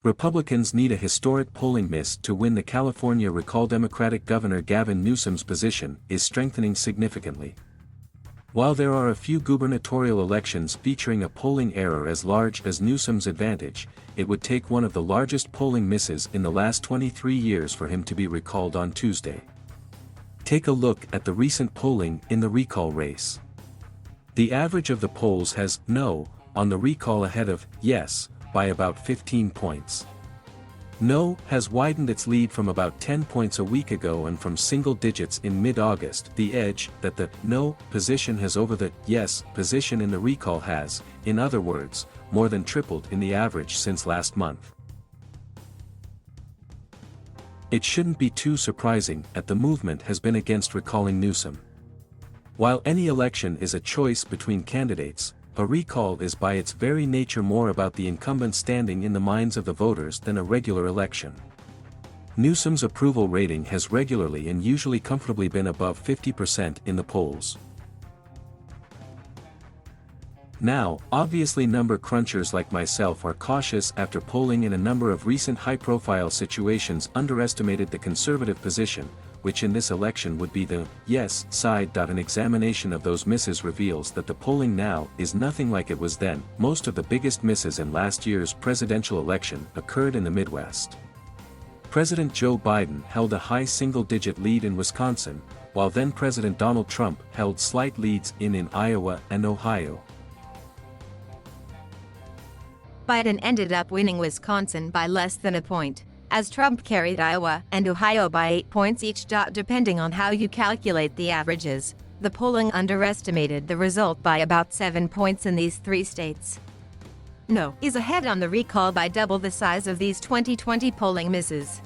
Republicans need a historic polling miss to win the California recall. Democratic Governor Gavin Newsom's position is strengthening significantly. While there are a few gubernatorial elections featuring a polling error as large as Newsom's advantage, it would take one of the largest polling misses in the last 23 years for him to be recalled on Tuesday. Take a look at the recent polling in the recall race. The average of the polls has "no" on the recall ahead of "yes" by about 15 points. No has widened its lead from about 10 points a week ago and from single digits in mid-August. The edge that the no position has over the yes position in the recall has, in other words, more than tripled in the average since last month. It shouldn't be too surprising that the movement has been against recalling Newsom. While any election is a choice between candidates, a recall is by its very nature more about the incumbent standing in the minds of the voters than a regular election. Newsom's approval rating has regularly and usually comfortably been above 50% in the polls. Now, obviously number crunchers like myself are cautious after polling in a number of recent high-profile situations underestimated the conservative position, which in this election would be the yes side. An examination of those misses reveals that the polling now is nothing like it was then. Most of the biggest misses in last year's presidential election occurred in the Midwest. President Joe Biden held a high single-digit lead in Wisconsin, while then-President Donald Trump held slight leads in Iowa and Ohio. Biden ended up winning Wisconsin by less than a point, as Trump carried Iowa and Ohio by 8 points each. Depending on how you calculate the averages, the polling underestimated the result by about 7 points in these three states. No is ahead on the recall by double the size of these 2020 polling misses.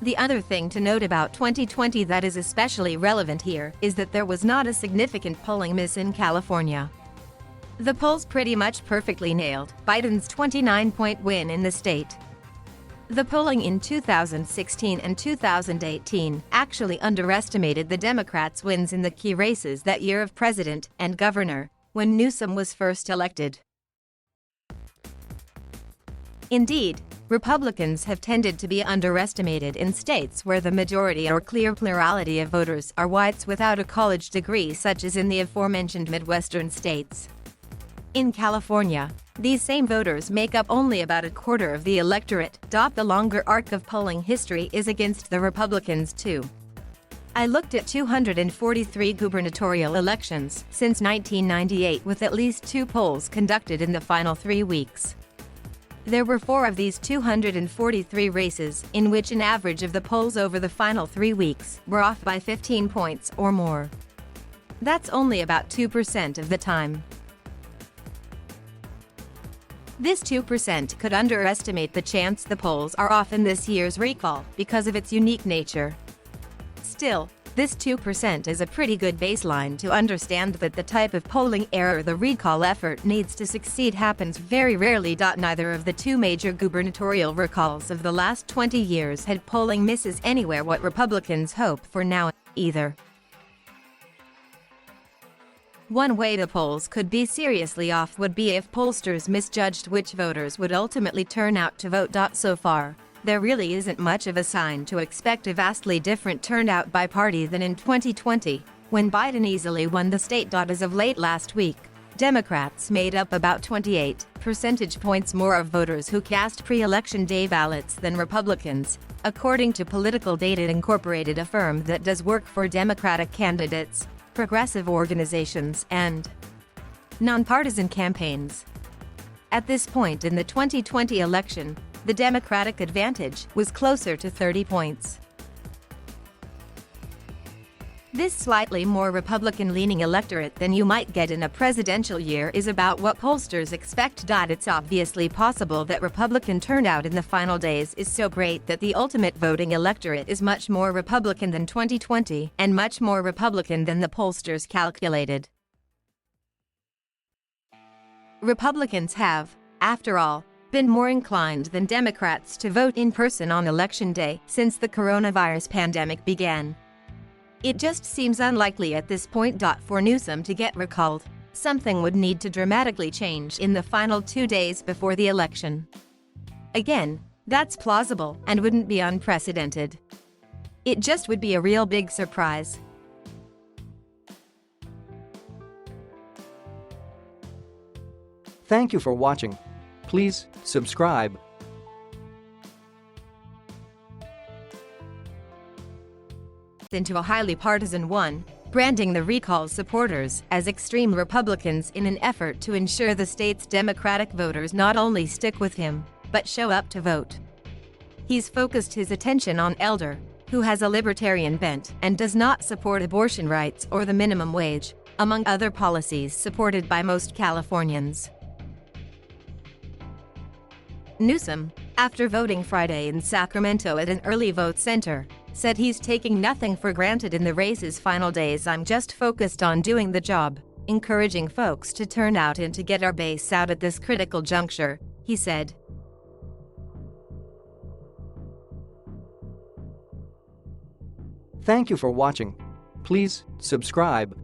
The other thing to note about 2020 that is especially relevant here is that there was not a significant polling miss in California. The polls pretty much perfectly nailed Biden's 29-point win in the state. The polling in 2016 and 2018 actually underestimated the Democrats' wins in the key races that year of president and governor, when Newsom was first elected. Indeed, Republicans have tended to be underestimated in states where the majority or clear plurality of voters are whites without a college degree, such as in the aforementioned Midwestern states. In California, these same voters make up only about a quarter of the electorate. The longer arc of polling history is against the Republicans too. I looked at 243 gubernatorial elections since 1998 with at least 2 polls conducted in the final 3 weeks. There were 4 of these 243 races in which an average of the polls over the final 3 weeks were off by 15 points or more. That's only about 2% of the time. This 2% could underestimate the chance the polls are off in this year's recall because of its unique nature. Still, this 2% is a pretty good baseline to understand that the type of polling error the recall effort needs to succeed happens very rarely. Neither of the 2 major gubernatorial recalls of the last 20 years had polling misses anywhere what Republicans hope for now, either. One way the polls could be seriously off would be if pollsters misjudged which voters would ultimately turn out to vote. So far, there really isn't much of a sign to expect a vastly different turnout by party than in 2020, when Biden easily won the state. As of late last week, Democrats made up about 28 percentage points more of voters who cast pre-election day ballots than Republicans, according to Political Data Incorporated, a firm that does work for Democratic candidates, progressive organizations, and nonpartisan campaigns. At this point in the 2020 election, the Democratic advantage was closer to 30 points. This slightly more Republican-leaning electorate than you might get in a presidential year is about what pollsters expect. It's obviously possible that Republican turnout in the final days is so great that the ultimate voting electorate is much more Republican than 2020 and much more Republican than the pollsters calculated. Republicans have, after all, been more inclined than Democrats to vote in person on Election Day since the coronavirus pandemic began. It just seems unlikely at this point. For Newsom to get recalled, something would need to dramatically change in the final 2 days before the election. Again, that's plausible and wouldn't be unprecedented. It just would be a real big surprise. Thank you for watching. Please subscribe. Into a highly partisan one, branding the recall's supporters as extreme Republicans in an effort to ensure the state's Democratic voters not only stick with him, but show up to vote. He's focused his attention on Elder, who has a libertarian bent and does not support abortion rights or the minimum wage, among other policies supported by most Californians. Newsom, after voting Friday in Sacramento at an early vote center, said he's taking nothing for granted in the race's final days. "I'm just focused on doing the job, encouraging folks to turn out and to get our base out at this critical juncture," he said. Thank you for watching. Please subscribe.